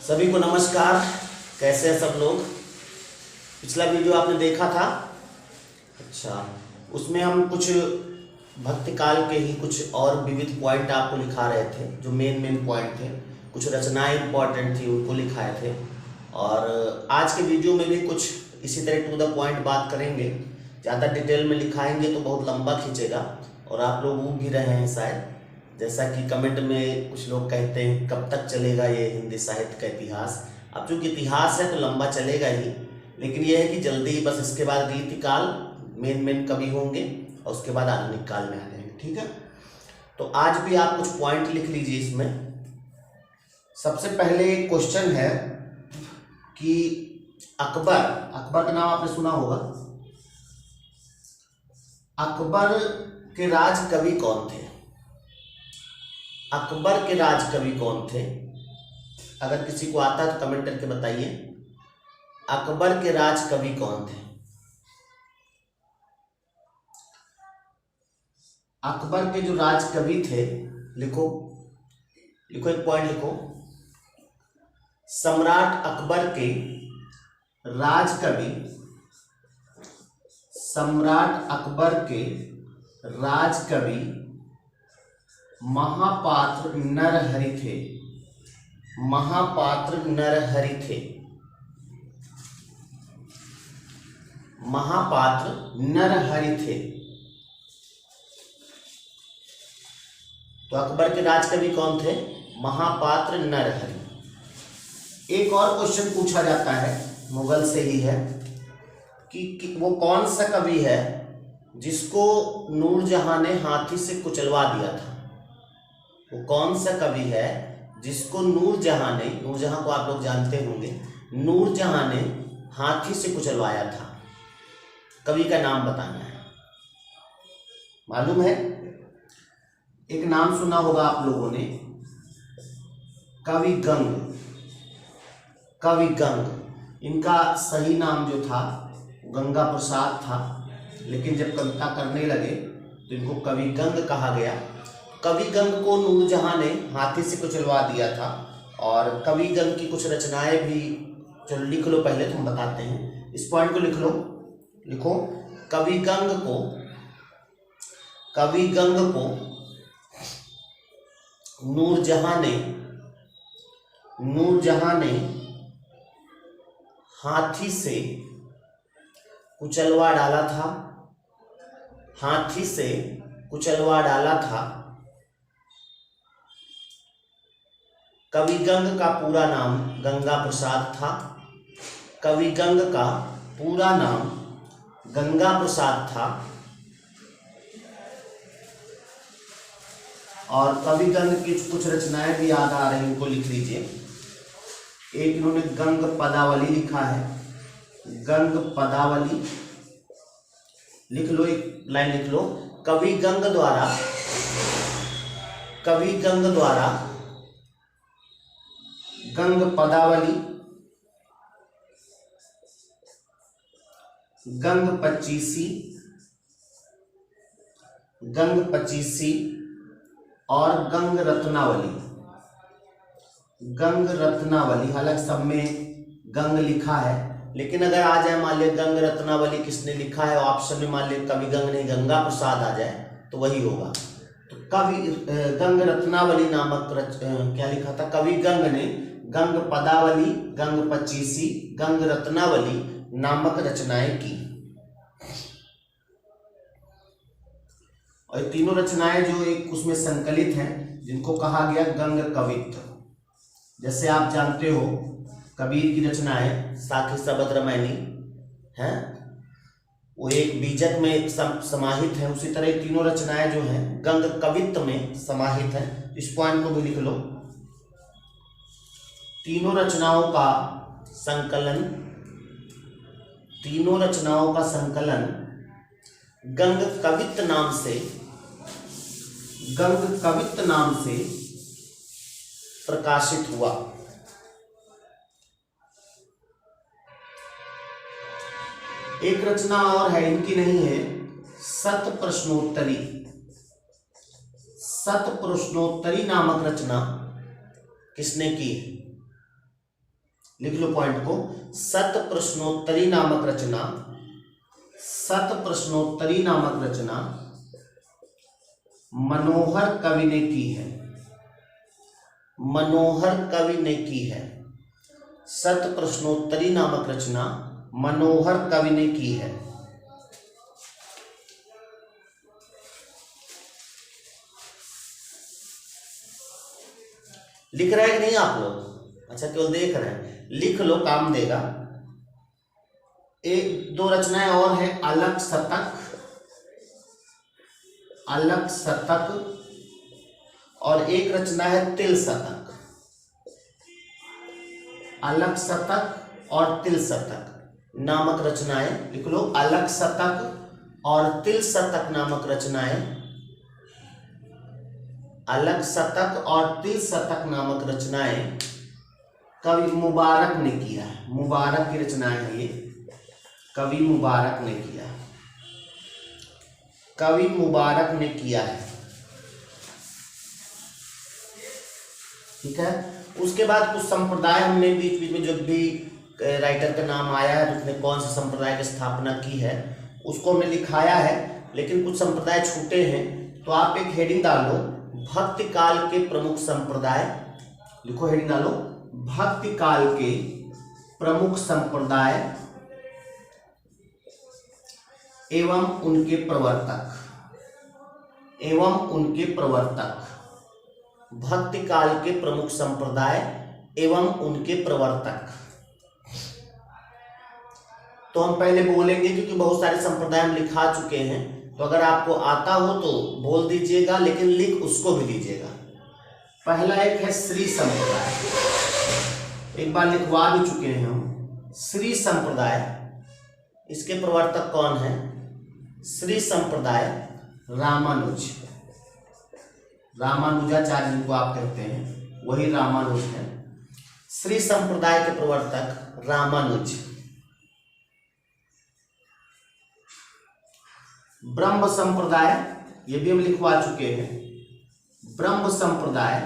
सभी को नमस्कार। कैसे हैं सब लोग? पिछला वीडियो आपने देखा था। अच्छा, उसमें हम कुछ भक्ति काल के ही कुछ और विविध पॉइंट आपको लिखा रहे थे, जो मेन पॉइंट थे। कुछ रचनाएं इंपॉर्टेंट थी, उनको लिखाए थे। और आज के वीडियो में भी कुछ इसी तरह टू द पॉइंट बात करेंगे। ज़्यादा डिटेल में लिखाएंगे तो बहुत लंबा खींचेगा और आप लोग ऊब भी रहे हैं शायद। जैसा कि कमेंट में कुछ लोग कहते हैं कब तक चलेगा ये हिंदी साहित्य का इतिहास। अब चूँकि इतिहास है तो लंबा चलेगा ही, लेकिन यह है कि जल्दी ही बस इसके बाद रीतिकाल मेन कवि होंगे और उसके बाद आधुनिक काल में आ जाएंगे। ठीक है, तो आज भी आप कुछ पॉइंट लिख लीजिए इसमें। सबसे पहले क्वेश्चन है कि अकबर का नाम आपने सुना होगा। अकबर के राज कवि कौन थे? अकबर के राज कवि कौन थे? अगर किसी को आता है तो कमेंट करके बताइए, अकबर के राज कवि कौन थे? अकबर के जो राज कवि थे, लिखो एक पॉइंट लिखो। सम्राट अकबर के राज कवि, सम्राट अकबर के राज कवि महापात्र नरहरि थे। महापात्र नरहरि थे। महापात्र नरहरि थे। तो अकबर के राजकवि कौन थे? महापात्र नरहरि। एक और क्वेश्चन पूछा जाता है, मुगल से ही है, कि वो कौन सा कवि है जिसको नूरजहां ने हाथी से कुचलवा दिया था? वो कौन सा कवि है जिसको नूरजहां को आप लोग जानते होंगे, नूरजहां ने हाथी से कुचलवाया था? कवि का नाम बताना है। मालूम है? एक नाम सुना होगा आप लोगों ने, कवि गंग। कवि गंग, इनका सही नाम जो था गंगा प्रसाद था, लेकिन जब कविता करने लगे तो इनको कवि गंग कहा गया। कवि गंग को नूरजहां ने हाथी से कुचलवा दिया था। और कवि गंग की कुछ रचनाएं भी, चलो लिख लो पहले, तो हम बताते हैं। इस पॉइंट को लिख लो, लिखो। कवि गंग को नूरजहां ने हाथी से कुचलवा डाला था। हाथी से कुचलवा डाला था। कवि गंग का पूरा नाम गंगा प्रसाद था। कवि गंग का पूरा नाम गंगा प्रसाद था। और कवि गंग की कुछ रचनाएं भी याद आ रही, उनको लिख लीजिए। एक इन्होंने गंग पदावली लिखा है, गंग पदावली लिख लो, एक लाइन लिख लो। कवि गंग द्वारा गंग पदावली, गंग पचीसी और गंग रत्नावली। हालांकि सब में गंग लिखा है, लेकिन अगर आ जाए मान लिया गंग रत्नावली किसने लिखा है, ऑप्शन में मान लिया कवि गंग नहीं गंगा प्रसाद आ जाए तो वही होगा। तो कवि गंग रत्नावली नामक क्या लिखा था? कवि गंग ने गंग पदावली, गंग पचीसी, गंग रत्नावली नामक रचनाएं की। और तीनों रचनाएं जो एक उसमें संकलित हैं, जिनको कहा गया गंग कवित्व। जैसे आप जानते हो कबीर की रचनाएं साखी सबद रामायणी हैं, वो एक बीजक में समाहित है। उसी तरह तीनों रचनाएं जो हैं गंग कवित्व में समाहित हैं। इस पॉइंट को भी लिख लो। तीनों रचनाओं का संकलन गंग कवित्व नाम से प्रकाशित हुआ। एक रचना और है, इनकी नहीं है, शत प्रश्नोत्तरी नामक रचना किसने की? लिख लो पॉइंट को। सत प्रश्नोत्तरी नामक रचना, सत प्रश्नोत्तरी नामक रचना मनोहर कवि ने की है, मनोहर कवि ने की है। सत प्रश्नोत्तरी नामक रचना मनोहर कवि ने की है। लिख रहे हैं कि नहीं आप लोग? अच्छा केवल देख रहे हैं, लिख लो, काम देगा। एक दो रचनाएं और हैं, अलग शतक, अलग शतक, और एक रचना है तिल शतक। अलग शतक और तिल शतक नामक रचनाएं लिख लो। अलग शतक और तिल शतक नामक रचनाएं, अलग शतक और तिल शतक नामक रचनाएं कवि मुबारक ने किया है। मुबारक की रचनाएं हैं ये, कवि मुबारक ने किया है, कवि मुबारक ने किया है। ठीक है। उसके बाद कुछ संप्रदाय हमने बीच बीच में, जब भी राइटर का नाम आया है तो उसने कौन से संप्रदाय की स्थापना की है उसको हमने लिखाया है, लेकिन कुछ संप्रदाय छूटे हैं। तो आप एक हेडिंग डालो, भक्ति काल के प्रमुख संप्रदाय। लिखो, हेडिंग डालो, भक्ति काल के प्रमुख संप्रदाय एवं उनके प्रवर्तक, एवं उनके प्रवर्तक। भक्ति काल के प्रमुख संप्रदाय एवं उनके प्रवर्तक। तो हम पहले बोलेंगे क्योंकि बहुत सारे संप्रदाय हम लिखा चुके हैं, तो अगर आपको आता हो तो बोल दीजिएगा, लेकिन लिख उसको भी दीजिएगा। पहला एक है श्री संप्रदाय, एक बार लिखवा भी चुके हैं हम। श्री संप्रदाय, इसके प्रवर्तक कौन है? श्री संप्रदाय रामानुज, रामानुजाचार्य जिनको आप कहते हैं वही रामानुज है। श्री संप्रदाय के प्रवर्तक रामानुज। ब्रह्म संप्रदाय, ये भी हम लिखवा चुके हैं। ब्रह्म संप्रदाय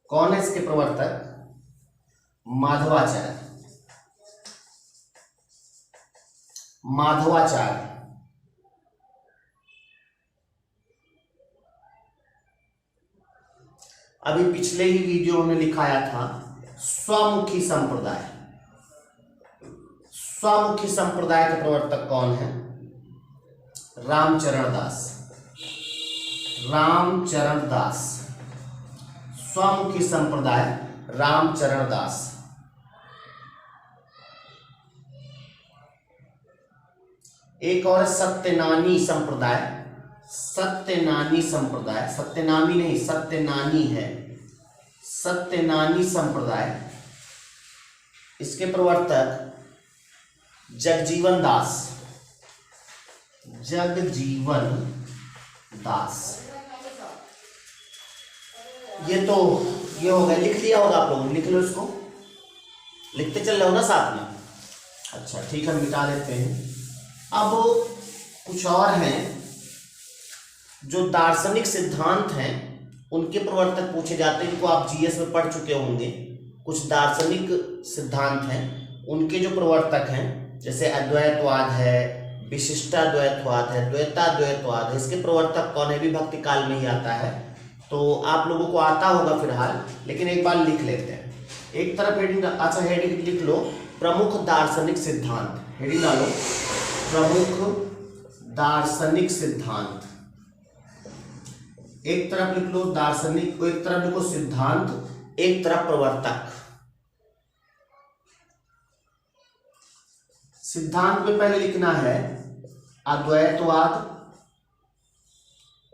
कौन है इसके प्रवर्तक? माधवाचार्य, माधवाचार्य। अभी पिछले ही वीडियो में लिखाया था स्वमुखी संप्रदाय। स्वमुखी संप्रदाय के प्रवर्तक कौन है? रामचरण दास, रामचरण दास। स्वमुखी संप्रदाय रामचरण दास। एक और सत्यनानी संप्रदाय, सत्यनानी संप्रदाय, सत्यनामी नहीं सत्यनानी है, सत्यनानी संप्रदाय। इसके प्रवर्तक जगजीवन दास, जगजीवन दास। ये तो ये हो गया, लिख लिया होगा आप लोगों ने, लिख लो इसको, लिखते चल रहे हो ना साथ में। अच्छा ठीक है, मिटा देते हैं। अब कुछ और हैं जो दार्शनिक सिद्धांत हैं, उनके प्रवर्तक पूछे जाते हैं, इनको आप जीएस में पढ़ चुके होंगे। कुछ दार्शनिक सिद्धांत हैं, उनके जो प्रवर्तक हैं, जैसे अद्वैतवाद है, विशिष्टाद्वैतवाद है, द्वैताद्वैतवाद है, इसके प्रवर्तक कौन है? भी भक्ति काल में ही आता है। तो आप लोगों को आता होगा फिलहाल, लेकिन एक बार लिख लेते हैं। एक तरफ हेडिंग, अच्छा हेडिंग लिख लो, प्रमुख दार्शनिक सिद्धांत। हेडिंग डालो, प्रमुख दार्शनिक सिद्धांत। एक तरफ लिख लो दार्शनिक, एक तरफ लिखो सिद्धांत, एक तरफ प्रवर्तक। सिद्धांत में पहले लिखना है अद्वैतवाद।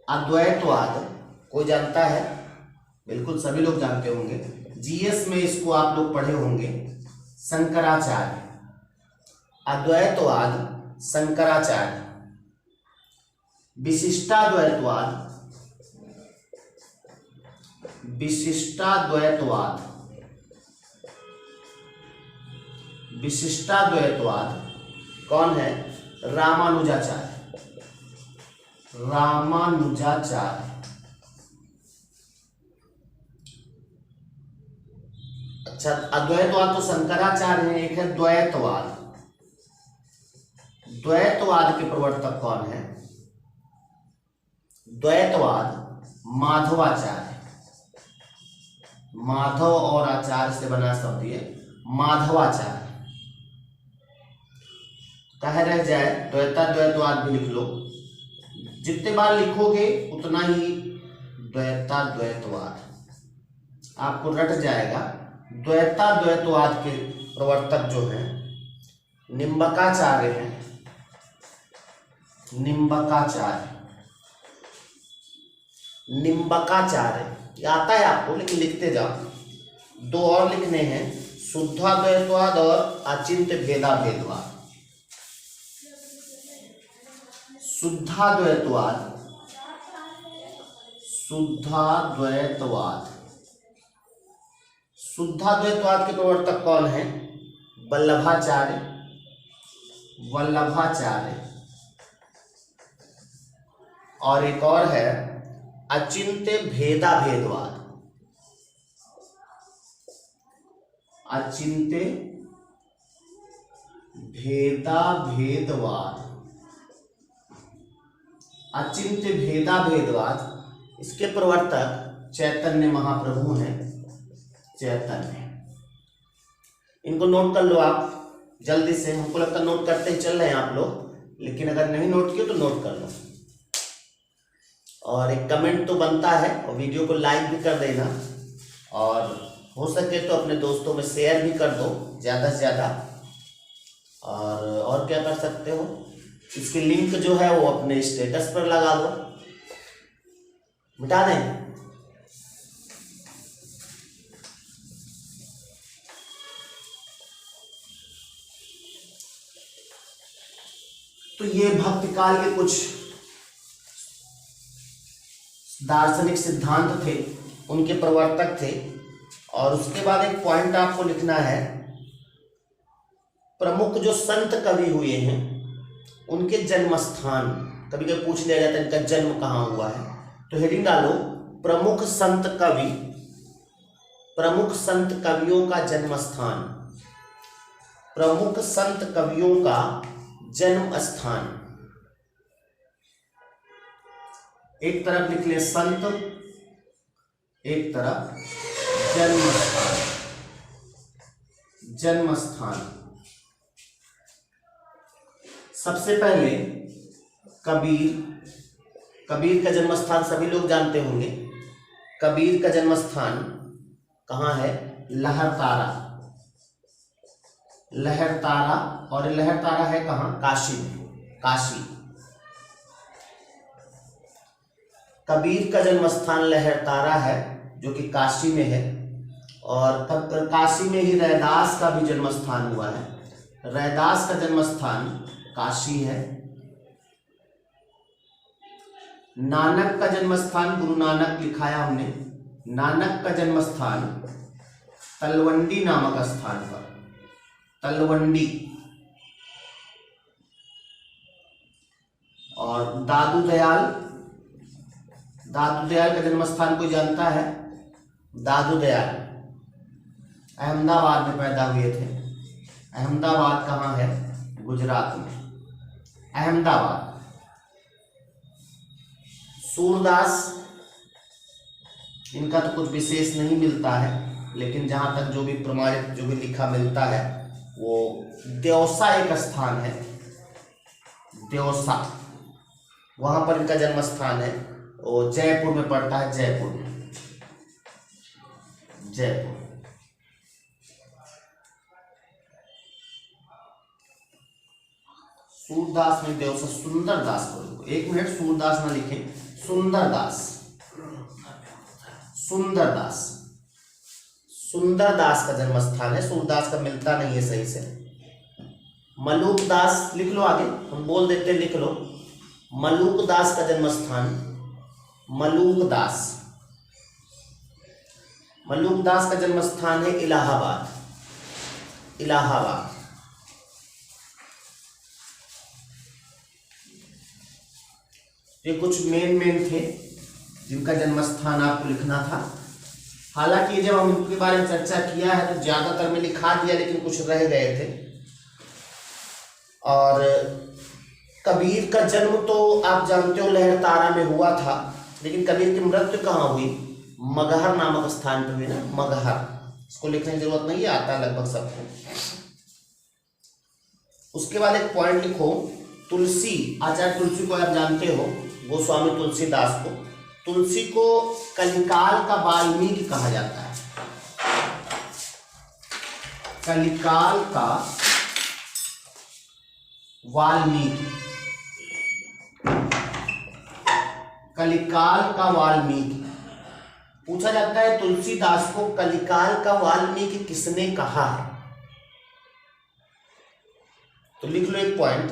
अद्वैतवाद कोई जानता है? बिल्कुल सभी लोग जानते होंगे, जीएस में इसको आप लोग पढ़े होंगे। शंकराचार्य, अद्वैतवाद शंकराचार्य। विशिष्टाद्वैतवाद, विशिष्टाद्वैतवाद, विशिष्टाद्वैतवाद कौन है? रामानुजाचार्य, रामानुजाचार्य। अच्छा, अद्वैतवाद तो शंकराचार्य हैं, एक है द्वैतवाद। द्वैतवाद के प्रवर्तक कौन है? द्वैतवाद माधवाचार्य। माधव और आचार्य से बना शब्द ये माधवाचार्य। कहे रह जाए द्वैतवाद भी लिख लो, जितने बार लिखोगे उतना ही द्वैतवाद आपको रट जाएगा। द्वैतवाद के प्रवर्तक जो हैं निम्बकाचार्य हैं। निम्बकाचार्य आता है आपको, लेकिन लिखते जाओ। दो और लिखने हैं, शुद्धाद्वैतवाद और अचिंत्य भेदाभेदवाद। शुद्धाद्वैतवाद के प्रवर्तक कौन है? वल्लभाचार्य। और एक और है अचिंत्य भेदाभेदवाद। अचिंत्य भेदाभेदवाद इसके प्रवर्तक चैतन्य महाप्रभु हैं। इनको नोट कर लो आप जल्दी से। हमको लगता है नोट करते ही चल रहे हैं आप लोग, लेकिन अगर नहीं नोट किए तो नोट कर लो। और एक कमेंट तो बनता है, और वीडियो को लाइक भी कर देना, और हो सके तो अपने दोस्तों में शेयर भी कर दो ज़्यादा से ज़्यादा। और क्या कर सकते हो, इसकी लिंक जो है वो अपने स्टेटस पर लगा दो, मिटा दें। तो ये भक्ति काल के कुछ दार्शनिक सिद्धांत थे, उनके प्रवर्तक थे। और उसके बाद एक पॉइंट आपको लिखना है, प्रमुख जो संत कवि हुए हैं उनके जन्म स्थान। कभी कभी पूछ लिया जाता है इनका जन्म कहाँ हुआ है, तो हेडिंग डालो प्रमुख संत कवियों का जन्म स्थान। प्रमुख संत कवियों का जन्म स्थान। एक तरफ लिख ले संत, एक तरफ जन्म स्थान। सबसे पहले कबीर का जन्म स्थान सभी लोग जानते होंगे। कबीर का जन्म स्थान कहाँ है? लहरतारा। और लहरतारा है कहाँ? काशी में। कबीर का जन्म स्थान लहरतारा है, जो कि काशी में है। और काशी में ही रैदास का भी जन्म स्थान हुआ है। रैदास का जन्म स्थान काशी है। नानक का जन्म स्थान, गुरु नानक लिखाया हमने, नानक का जन्म स्थान तलवंडी नामक स्थान पर। तलवंडी। और दादू दयाल का जन्म स्थान कोई जानता है? दादू दयाल अहमदाबाद में पैदा हुए थे। अहमदाबाद कहाँ है? गुजरात में। अहमदाबाद। सूरदास, इनका तो कुछ विशेष नहीं मिलता है, लेकिन जहां तक जो भी प्रमाणित जो भी लिखा मिलता है वो देवसा एक स्थान है। देवसा, वहां पर इनका जन्म स्थान है। वो जयपुर में पड़ता है। जयपुर। सूरदास में देवसा। सुंदरदास को, एक मिनट, सूरदास ना लिखें, सुंदरदास का जन्म स्थान है। सूरदास का मिलता नहीं है सही से। मलूकदास लिख लो, आगे हम बोल देते हैं, लिख लो। मलूकदास का जन्म स्थान, मलूकदास का जन्म स्थान है इलाहाबाद। ये कुछ मेन थे जिनका जन्म स्थान आपको लिखना था। हालांकि जब हम इनके बारे में चर्चा किया है तो ज्यादातर में लिखा दिया, लेकिन कुछ रह गए थे। और कबीर का जन्म तो आप जानते हो लहरतारा में हुआ था, लेकिन कबीर की मृत्यु कहाँ हुई? मगहर नामक स्थान पर हुई ना, मगहर। इसको लिखने की जरूरत नहीं है, आता है लगभग सबको। उसके बाद एक पॉइंट लिखो, तुलसी, आचार्य तुलसी को आप जानते हो, गोस्वामी तुलसीदास को। तुलसी को कलिकाल का वाल्मीकि कहा जाता है। कलिकाल का वाल्मीकि, कलिकाल का वाल्मीकि। पूछा जाता है तुलसीदास को कलिकाल का वाल्मीकि किसने कहा है? तो लिख लो एक पॉइंट,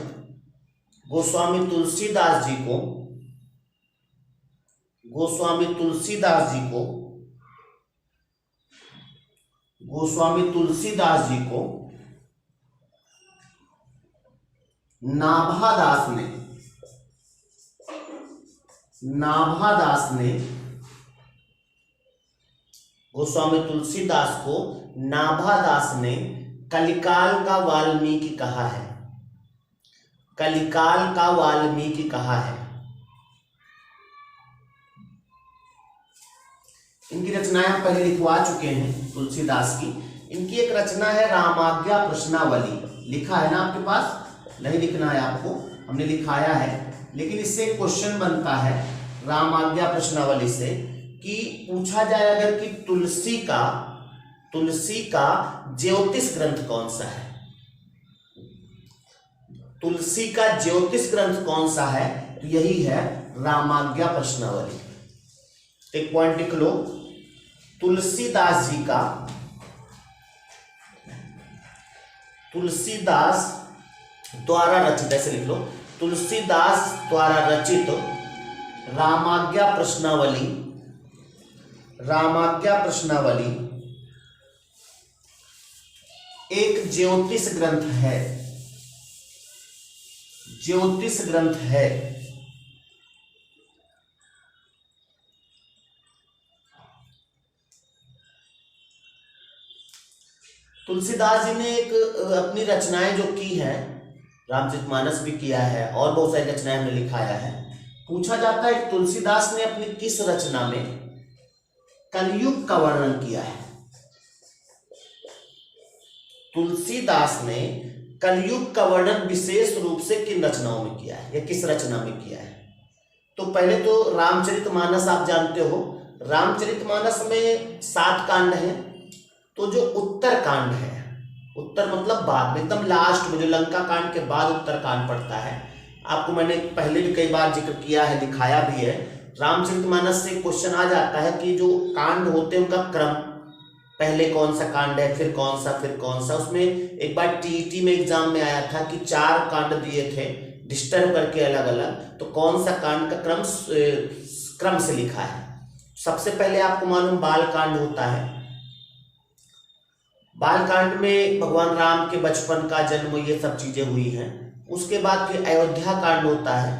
गोस्वामी तुलसीदास जी को, गोस्वामी तुलसीदास जी को, गोस्वामी तुलसीदास जी को नाभादास ने, नाभादास ने, गोस्वामी तुलसीदास को नाभादास ने कलिकाल का वाल्मीकि कहा है। कलिकाल का वाल्मीकि कहा है। इनकी रचनाएं हम पहले लिखवा चुके हैं तुलसीदास की। इनकी एक रचना है रामाज्ञा प्रश्नावली, लिखा है ना आपके पास? नहीं लिखना है आपको, हमने लिखाया है, लेकिन इससे एक क्वेश्चन बनता है रामाज्ञा प्रश्नावली से कि पूछा जाए अगर कि तुलसी का ज्योतिष ग्रंथ कौन सा है? तुलसी का ज्योतिष ग्रंथ कौन सा है? तो यही है रामाज्ञा प्रश्नावली। एक पॉइंट लिख लो, तुलसीदास जी का, तुलसीदास द्वारा रचित, ऐसे लिख लो, तुलसीदास द्वारा रचित रामाज्ञा प्रश्नावली, रामाज्ञा प्रश्नावली एक ज्योतिष ग्रंथ है, ज्योतिष ग्रंथ है। तुलसीदास जी ने एक अपनी रचनाएं जो की है, रामचरितमानस भी किया है और बहुत सारी रचनाएं में लिखाया है। पूछा जाता है कि तुलसीदास ने अपनी किस रचना में कलयुग का वर्णन किया है? तुलसीदास ने कलयुग का वर्णन विशेष रूप से किन रचनाओं में किया है या किस रचना में किया है? तो पहले तो रामचरितमानस आप जानते हो, रामचरितमानस में 7 कांड हैं। तो जो उत्तर कांड है, उत्तर मतलब बाद में, एकदम लास्ट में, जो लंका कांड के बाद उत्तर कांड पड़ता है, आपको मैंने पहले भी कई बार जिक्र किया है, दिखाया भी है। रामचरितमानस से क्वेश्चन आ जाता है कि जो कांड होते हैं उनका क्रम, पहले कौन सा कांड है, फिर कौन सा, फिर कौन सा। उसमें एक बार टीईटी में एग्जाम में आया था कि 4 कांड दिए थे डिस्टर्ब करके अलग अलग, तो कौन सा कांड का क्रम से लिखा है। सबसे पहले आपको मालूम बाल कांड होता है। बाल कांड में भगवान राम के बचपन का जन्म, ये सब चीजें हुई हैं। उसके बाद फिर अयोध्या कांड होता है,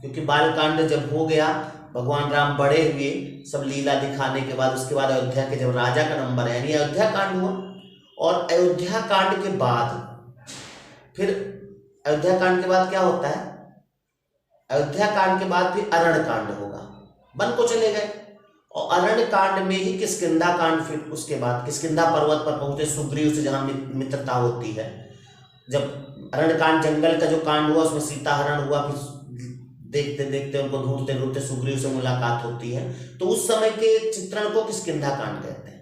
क्योंकि बाल कांड जब हो गया, भगवान राम बड़े हुए, सब लीला दिखाने के बाद, उसके बाद अयोध्या के जब राजा का नंबर है, यानी अयोध्या कांड हुआ। और अयोध्या कांड के बाद फिर, अयोध्या कांड के बाद क्या होता है? अयोध्या कांड के बाद फिर अरण्य कांड होगा, वन को चले गए। और अरण्य कांड में ही किष्किंधा कांड, फिर उसके बाद किष्किंधा पर्वत पर पहुंचे सुग्रीव से, जहां मित्रता होती है। जब अरण्य कांड जंगल का जो कांड हुआ, उसमें सीता हरण हुआ, फिर देखते देखते उनको ढूंढते ढूंढते सुग्रीव से मुलाकात होती है, तो उस समय के चित्रण को किष्किंधा कांड कहते हैं।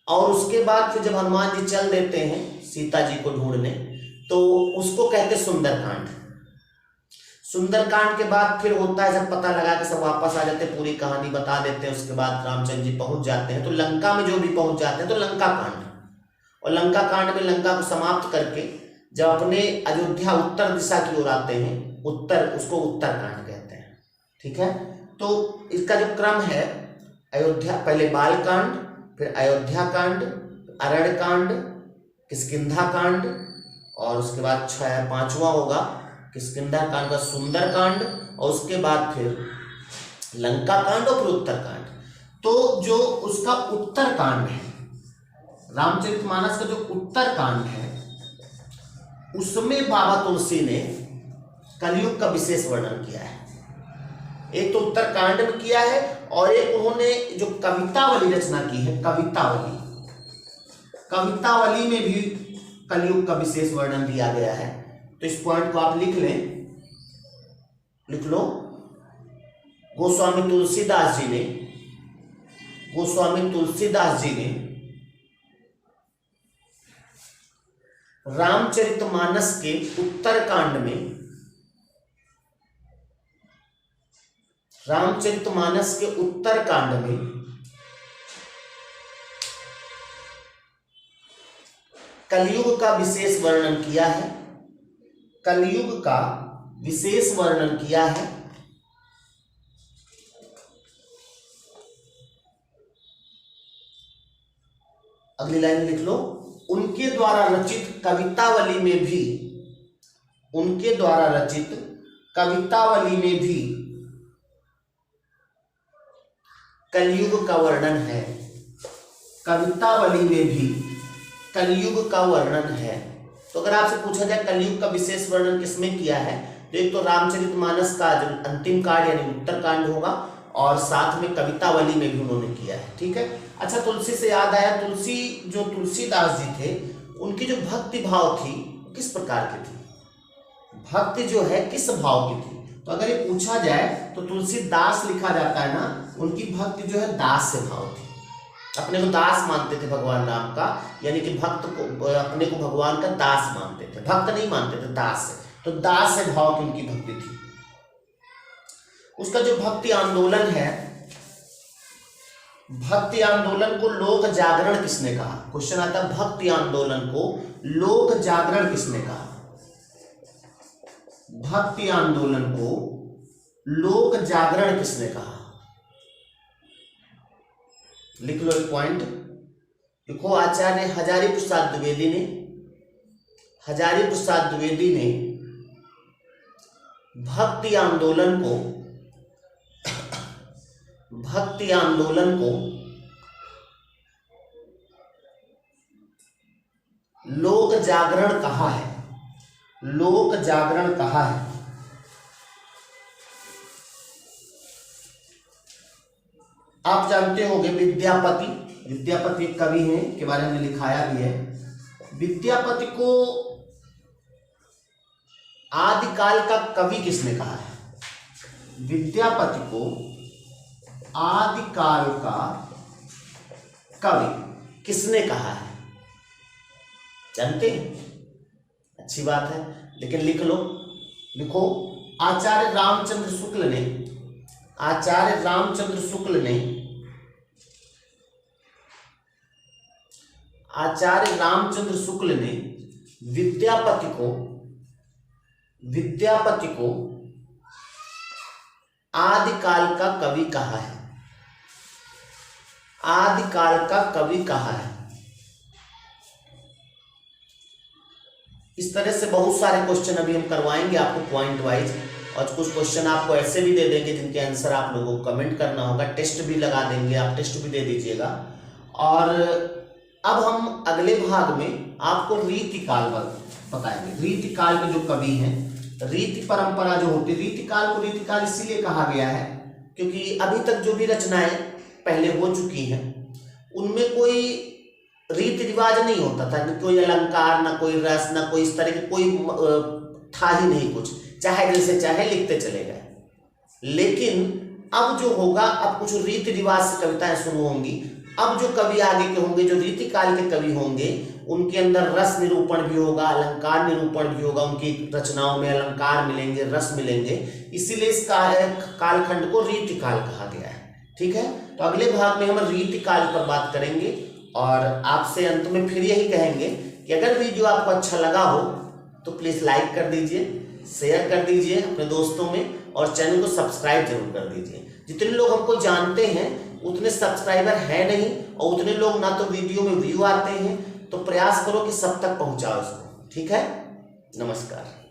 और उसके बाद फिर जब हनुमान जी चल देते हैं सीता जी को ढूंढने, तो उसको कहते सुंदरकांड। सुंदरकांड के बाद फिर होता है, जब पता लगा कि सब वापस आ जाते, पूरी कहानी बता देते हैं, उसके बाद रामचंद्र जी पहुंच जाते हैं, तो लंका में जो भी पहुंच जाते हैं तो लंका कांड। और लंका कांड में लंका को समाप्त करके जब अपने अयोध्या उत्तर दिशा की ओर आते हैं, उत्तर, उसको उत्तर कांड कहते हैं। ठीक है, तो इसका जो क्रम है, अयोध्या, पहले बाल कांड, फिर अयोध्या कांड, अरण्य कांड, किष्किंधा कांड, और उसके बाद 5वां होगा किष्किंधा कांड का सुंदर कांड, और उसके बाद फिर लंका कांड और फिर उत्तर कांड। तो जो उसका उत्तर कांड है, रामचरितमानस का जो उत्तर कांड है, उसमें बाबा तुलसी ने कलयुग का विशेष वर्णन किया है। एक तो उत्तर कांड में किया है और एक उन्होंने जो कवितावली रचना की है, कवितावली में भी कलयुग का विशेष वर्णन दिया गया है। तो इस पॉइंट को आप लिख लो। गोस्वामी तुलसीदास जी ने रामचरितमानस के उत्तरकांड में कलयुग का विशेष वर्णन किया है। अगली लाइन में लिख लो, उनके द्वारा रचित कवितावली में भी कलयुग का वर्णन है। तो अगर आपसे पूछा जाए कलयुग का विशेष वर्णन किसमें किया है, तो एक तो रामचरितमानस का जो अंतिम कांड यानी उत्तरकांड होगा और साथ में कवितावली में भी उन्होंने किया है। ठीक है। अच्छा, तुलसी से याद आया, तुलसीदास जी थे, उनकी जो भक्ति भाव थी किस प्रकार की थी? भक्ति जो है किस भाव की थी? तो अगर ये पूछा जाए तो तुलसीदास लिखा जाता है ना, उनकी भक्ति जो है दास से भाव थी। अपने को दास मानते थे भगवान राम का, यानी कि भक्त को अपने को भगवान का दास मानते थे, भक्त नहीं मानते थे, दास से। तो दास से भाव की उनकी भक्ति थी। उसका जो भक्ति आंदोलन है, भक्ति आंदोलन को लोक जागरण किसने कहा? क्वेश्चन आता है, भक्ति आंदोलन को लोक जागरण किसने कहा? भक्ति आंदोलन को लोक जागरण किसने कहा? लिख लो एक पॉइंट, देखो आचार्य हजारी प्रसाद द्विवेदी ने भक्ति आंदोलन को लोक जागरण कहा है। आप जानते होंगे विद्यापति एक कवि हैं, के बारे में लिखाया भी है। विद्यापति को आदिकाल का कवि किसने कहा है? विद्यापति को आदिकाल का कवि किसने कहा है? जानते हैं? अच्छी बात है, लेकिन लिखो आचार्य रामचंद्र शुक्ल ने विद्यापति को आदिकाल का कवि कहा है। इस तरह से बहुत सारे क्वेश्चन अभी हम करवाएंगे आपको पॉइंट वाइज, और कुछ क्वेश्चन आपको ऐसे भी दे देंगे जिनके आंसर आप लोगों को कमेंट करना होगा। टेस्ट भी लगा देंगे, आप टेस्ट भी दे दीजिएगा। और अब हम अगले भाग में आपको रीतिकाल बताएंगे। रीतिकाल के जो कवि हैं, रीति परंपरा जो होती है, रीतिकाल को रीतिकाल इसीलिए कहा गया है क्योंकि अभी तक जो भी रचनाएं पहले हो चुकी हैं उनमें कोई रीति रिवाज नहीं होता था, न कोई अलंकार, ना कोई रस, ना कोई इस तरह की कोई था ही नहीं कुछ, चाहे जैसे चाहे लिखते चले गए। लेकिन अब जो होगा, अब कुछ रीति रिवाज से कविताएं शुरू होंगी। अब जो कवि आगे के होंगे, जो रीतिकाल के कवि होंगे, उनके अंदर रस निरूपण भी होगा, अलंकार निरूपण भी होगा। उनकी रचनाओं में अलंकार मिलेंगे, रस मिलेंगे, इसीलिए इस कालखंड को रीतिकाल कहा गया है। ठीक है, तो अगले भाग में हम रीतिकाल पर बात करेंगे और आपसे अंत में फिर यही कहेंगे कि अगर वीडियो आपको अच्छा लगा हो तो प्लीज़ लाइक कर दीजिए, शेयर कर दीजिए अपने दोस्तों में, और चैनल को सब्सक्राइब जरूर कर दीजिए। जितने लोग हमको जानते हैं उतने सब्सक्राइबर है नहीं, और उतने लोग ना तो वीडियो में व्यू आते हैं, तो प्रयास करो कि सब तक पहुंचाओ इसको। ठीक है, नमस्कार।